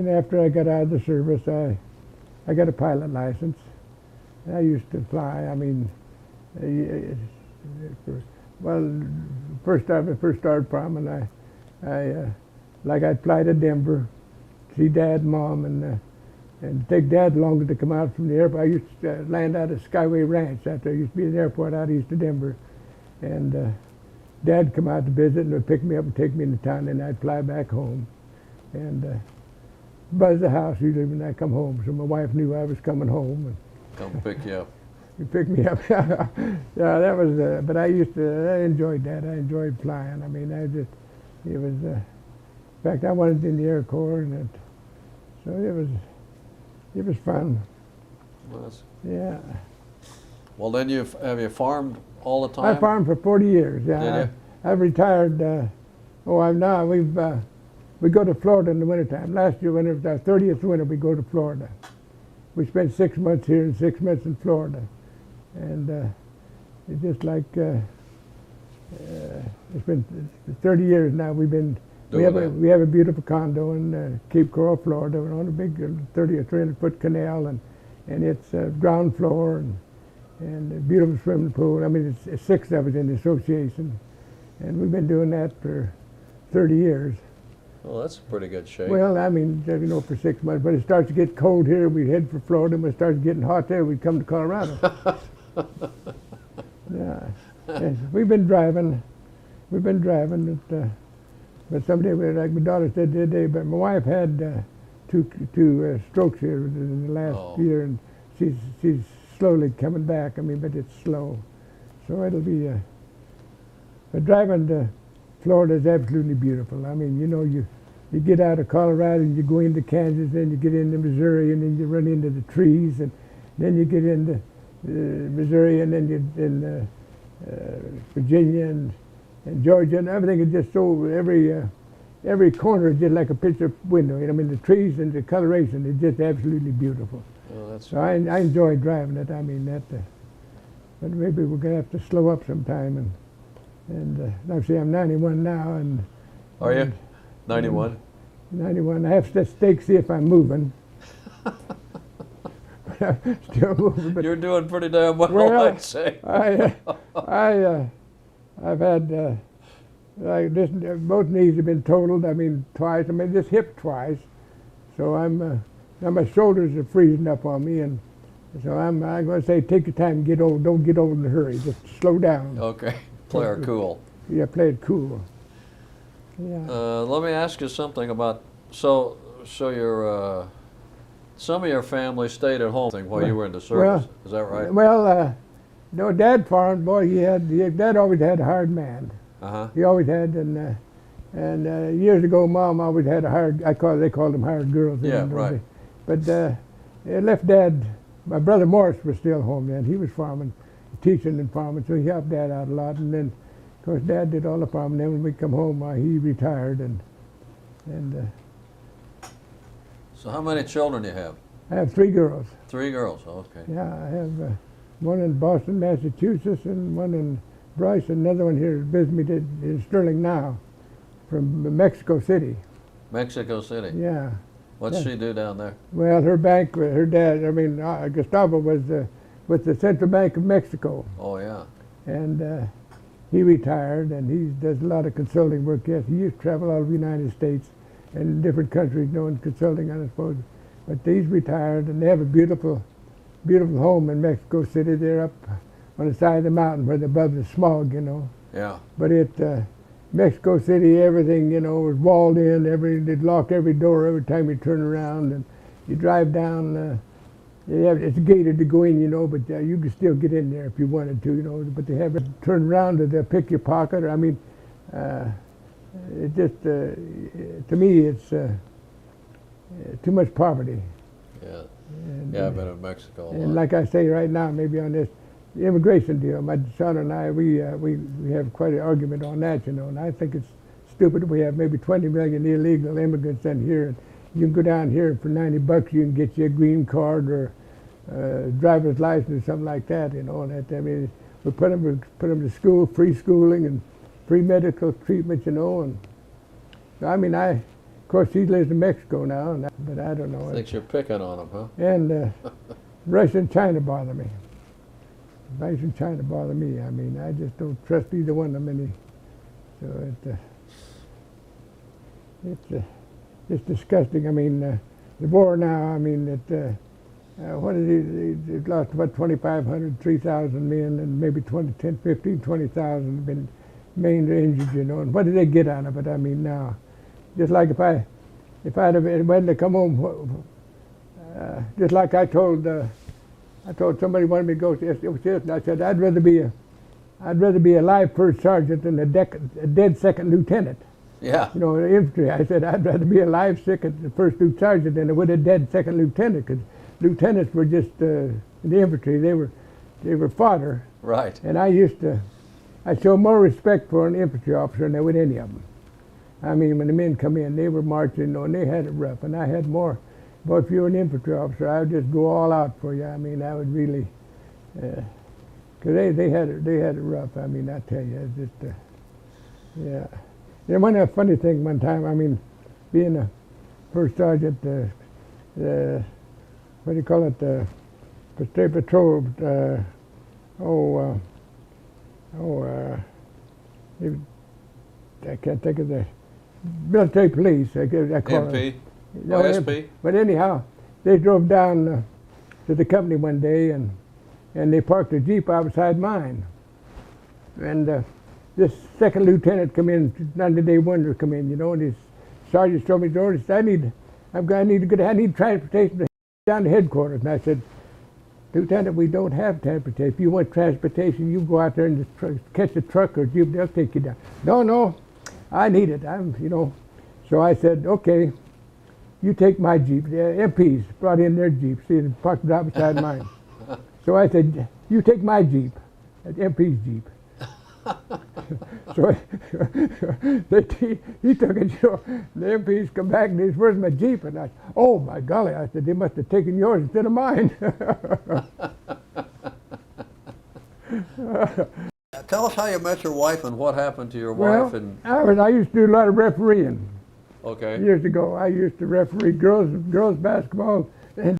after I got out of the service, I got a pilot license. I used to fly. I mean, first time I first started farming, I'd fly to Denver, see Dad and Mom, and take Dad longer to come out from the airport. I used to land out of Skyway Ranch out there. Used to be an airport out east of Denver, and Dad come out to visit and would pick me up and take me into town, and I'd fly back home, and buzz the house usually when I come home. So my wife knew I was coming home, and come pick you up. he picked me up. Yeah, that was. But I enjoyed that. I enjoyed flying. I mean, it was. In fact, I wanted in the Air Corps, and so it was fun. Well, Yeah. well, then have you farmed all the time? I farmed for 40 years. Yeah. Did you? I've retired. we go to Florida in the wintertime. Last year, when it was our 30th winter, we go to Florida. We spent 6 months here and 6 months in Florida. And it's just like, it's been 30 years now we have a beautiful condo in Cape Coral, Florida. We're on a big 30 or 300-foot canal, and it's ground floor and a beautiful swimming pool. I mean, it's 6 of us in the association, and we've been doing that for 30 years. Well, that's pretty good shape. Well, I mean, you know, for 6 months. But it starts to get cold here, we head for Florida. When it starts getting hot there, we come to Colorado. Yeah, and we've been driving. But someday, like my daughter said the other day, but my wife had two strokes here in the last year, and she's slowly coming back. I mean, but it's slow, so it'll be. But driving to Florida is absolutely beautiful. I mean, you know, you get out of Colorado and you go into Kansas, then you get into Missouri, and then you run into the trees, and then you get into Missouri, and then you in Virginia and Georgia, and everything is just so every corner is just like a picture window. I mean, the trees and the coloration is just absolutely beautiful. Well, so I enjoy driving it. I mean that, but maybe we're gonna have to slow up sometime. And like I say, I'm 91 now, and are you 91? 91. I have to stake see if I'm moving. Still moving. But you're doing pretty damn well, I'd say. I've had both knees have been totaled. I mean, twice. I mean, this hip twice. So now my shoulders are freezing up on me, and so I'm going to say, take your time, get old. Don't get old in a hurry. Just slow down. Okay, play her cool. Yeah, play it cool. Yeah. Let me ask you something about so your some of your family stayed at home while you were in the service. Is that right? Well, no, Dad farmed. Boy, Dad always had a hired man. He always had, and years ago, Mom always had a hired. They called them hired girls. Yeah, right. But it left Dad. My brother Morris was still home then. He was farming, teaching and farming, so he helped Dad out a lot. And then, of course, Dad did all the farming. Then when we come home, he retired. And so, how many children do you have? I have 3 girls. 3 girls. Okay. Yeah, I have one in Boston, Massachusetts, and one in Bryce, and another one here visiting me in Sterling now, from Mexico City. Mexico City. Yeah. What's she do down there? Well, her dad. I mean, Gustavo was with the Central Bank of Mexico. Oh yeah. And he retired, and he does a lot of consulting work. Yes, he used to travel all over the United States and different countries doing consulting, I suppose. But he's retired, and they have a beautiful home in Mexico City. They're up on the side of the mountain where they're above the smog, you know. Yeah. But Mexico City, everything, you know, was walled in. They'd lock every door every time you turn around, and you drive down. It's gated to go in, you know, but you can still get in there if you wanted to, you know. But they have it turn around and they'll pick your pocket. I mean, it just to me it's too much poverty. Yeah. And, I've been in Mexico a lot. And like I say right now, maybe on this immigration deal, my son and I, we have quite an argument on that, you know, and I think it's stupid. We have maybe 20 million illegal immigrants in here, and you can go down here and for $90 you can get you a green card or driver's license or something like that, you know. And I mean, we put them to school, free schooling and free medical treatment, you know. And so, I mean, of course, he lives in Mexico now, but I don't know. Thinks you're picking on him, huh? And Russia and China bother me. Russia and China bother me. I mean, I just don't trust either one of them any. So it's disgusting. I mean, the war now. I mean, what is it lost about 2,500, 3,000 men, and maybe 10, 15, 20,000 have been maimed or injured. You know, and what do they get out of it? I mean, now, just like if I'd have when to come home, just like I told somebody wanted me to go. It was this, and I said I'd rather be a live first sergeant than a dead second lieutenant. Yeah. You know, in the infantry, I said I'd rather be a live first lieutenant sergeant than a dead second lieutenant, because lieutenants were just in the infantry. They were fodder. Right. And I show more respect for an infantry officer than I would any of them. I mean, when the men come in, they were marching, you know, and they had it rough, and I had more. But if you were an infantry officer, I would just go all out for you. I mean, I would really, because they had it rough. I mean, I tell you, it's just, yeah. There was a funny thing one time. I mean, being a first sergeant, what do you call it, state patrol, I can't think of the military police. I call MP? it. No, Or SP? But anyhow, they drove down to the company one day, and they parked a Jeep outside mine. And this second lieutenant come in, 90-day wonder come in, you know, and his sergeant showed me the door. He said, I need transportation down to headquarters. And I said, Lieutenant, we don't have transportation. If you want transportation, you go out there and just catch a truck or Jeep, they'll take you down. No, I need it. You know. So I said, okay, you take my Jeep. The MPs brought in their Jeep, see, they parked it out beside mine. So I said, you take my Jeep, that MP's Jeep. So he took it, you know. The MPs come back and he said, where's my Jeep? And I said, oh my golly, I said, they must have taken yours instead of mine. Tell us how you met your wife and what happened to your Well, wife. And I used to do a lot of refereeing okay. years ago. I used to referee girls basketball and